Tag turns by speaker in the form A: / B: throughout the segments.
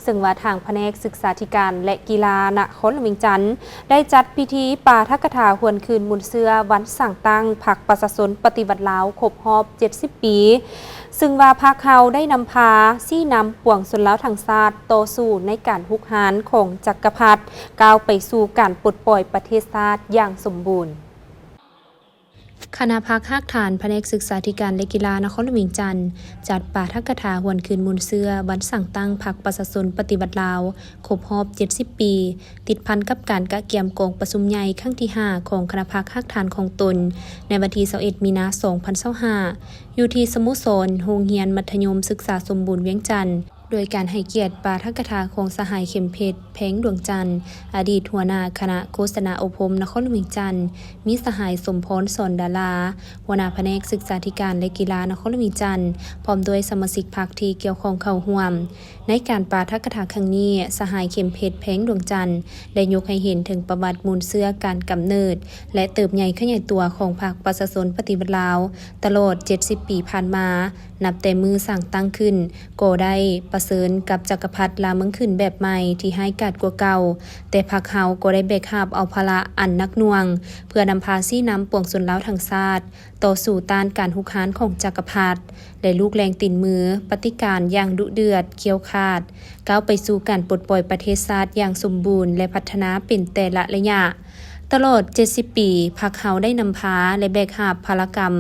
A: ซึ่งว่าทางแผนกศึกษาธิการและกีฬานครหลวงเวียงจันทน์ได้จัดพิธีปาฐกถาหวนคืนมูลเสือวันสั่งตั้งพรรคประชาชนปฏิวัติลาวครบรอบ 70 ปี ซึ่งว่าพรรคเฮาได้นำพาซี่นำปวงชนลาวทั้งชาติต่อสู้ในการฮุกหานของจักรพรรดิก้าวไปสู่การปลดปล่อยประเทศชาติอย่างสมบูรณ์คณะพรรคฮักฐานแผนกศึกษาธิการและกีฬานครหลวงเวียงจันทน์จัดปาฐกถาหวนคืนมูลเสือวันสั่งตั้งพรรคประชาชนปฏิวัติลาวครบรอบ 70 ปี ติดพันกับการกะเกียมกองประชุมใหญ่ครั้งที่ 5 ของคณะพรรคฮักฐานของตนในวันที่ 21 มีนาคม 2025 อยู่ที่สโมสรโรงเรียนมัธยมศึกษาสมบูรณ์เวียงจันทน์โดยการให้เกียรติปาฐกถาของสหายเข็มเพชรแพงดวงจันทร์อดีตหัวหน้าคณะโฆษณาอบรมนครหลวงเวียงจันทน์มีสหายสมพรสอนดาราหัวหน้าแผนกศึกษาธิการและกีฬานครหลวงเวียงจันทน์พร้อมด้วยสมาชิกพรรคที่เกี่ยวข้องเข้าร่วมในการปาฐกถาครั้งนี้สหายเข็มเพชรแพงดวงจันทร์ได้ยกให้เห็นถึงประวัติมูลเสือการกำเนิดและเติบใหญ่ขยายตัวของพรรคประชาชนปฏิวัติลาวตลอด 70 ปีผ่านมานับแต่มือสั่งตั้งขึ้นก็ได้ประเสริญกับจักรพรรดิลาเมืองขึ้นแบบใหม่ที่ให้กาดกว่าเก่าแต่พรรคเฮาก็ได้แบกหาบเอาภาระอันนักหน่วงเพื่อนำพาซี่นำปวงชนลาวทั้งชาติต่อสู่ต้านการฮุกฮานของจักรพรรดิและลูกแรงตีนมือปฏิการอย่างดุเดือดเคี่ยวขาดก้าวไปสู่การปลดปล่อยประเทศชาติอย่างสมบูรณ์และพัฒนาเป็นแต่ละระยะตลอด 70 ปีพรรคเฮาได้นำพาและแบกหาบภารกรรม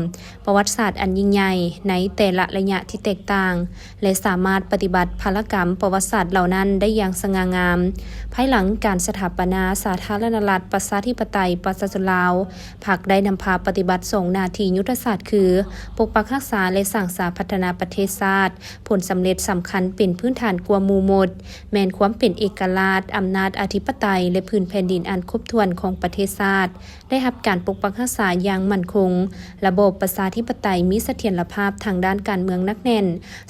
A: ประวัติศาสตร์อันยิ่งใหญ่ในแต่ละระยะที่แตกต่างและสามารถปฏิบัติภารกรรมประวัติศาสตร์เหล่านั้นได้อย่างสง่างามภายหลังการสถาปนาสาธารณรัฐประชาธิปไตยประชาชนลาวพรรคได้นำพาปฏิบัติ2หน้าที่ยุทธศาสตร์คือปกปักรักษาและสร้างสรรค์พัฒนาประเทศชาติผลสำเร็จสำคัญเป็นพื้นฐานกว่าหมู่หมดแม้นความเป็นเอกราชอำนาจอธิปไตยและพื้นแผ่นดินอันครบถ้วนของประเทศชาติได้รับการปกปักรักษาอย่างมั่นคงระบบประชาธิปไตยมีเสถียรภาพทางด้านการเมืองนักแน่น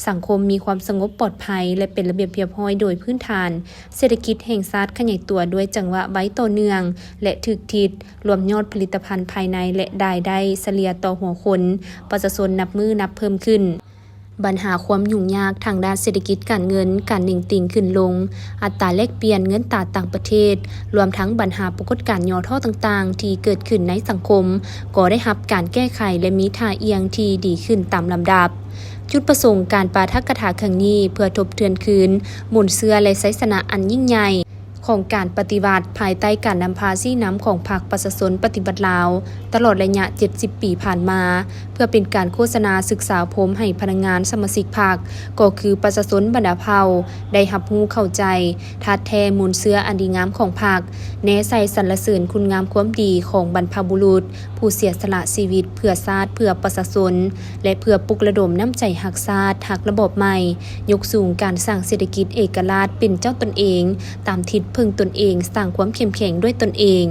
A: สังคมมีความสงบปลอดภัยและเป็นระเบียบเรียบร้อยโดยพื้นฐานเศรษฐกิจแห่งชาติขยายตัวด้วยจังหวะไว้ต่อเนื่องและถึกทิศรวมยอดผลิตภัณฑ์ภายในและรายได้เฉลี่ยต่อหัวคนประชาชนนับมือนับเพิ่มขึ้นปัญหาความยุ่งยากทางด้านเศรษฐกิจการเงินการหนิ่งติ่งขึ้นลงอัตราแลกเปลี่ยนเงินตราต่างประเทศรวมทั้งปัญหาปรากฏการณ์ย่อท่อต่างๆที่เกิดขึ้นในสังคมก็ได้รับการแก้ไขและมีท่าเอียงที่ดีขึ้นตามลำดับจุดประสงค์การปาฐกถาครั้งนี้เพื่อทบทวนคืนมูลเสือและไสสนะอันยิ่งใหญ่ของการปฏิวัติภายใต้การนำพาซี่น้ำของพรรคประชาชนปฏิบัติลาวตลอดระยะ 70 ปีผ่านมาเพื่อเป็นการโฆษณาศึกษาผมให้พนักงานสมาชิกพรรคก็คือประชาชนบรรดาเผ่าได้รับรู้เข้าใจทัดแท้มูลเสืออันดีงามของพรรคแนะใส่สรรเสริญคุณงามความดีของบรรพบุรุษผู้เสียสละชีวิตเพื่อชาติเพื่อประชาชนและเพื่อปลุกระดมน้ำใจหักชาติหักระบบใหม่ยกสูงการสร้างเศรษฐกิจเอกราชเป็นเจ้าตนเองตามทิศพึ่งตนเองสร้างความเข้มแข็งด้วยตนเอง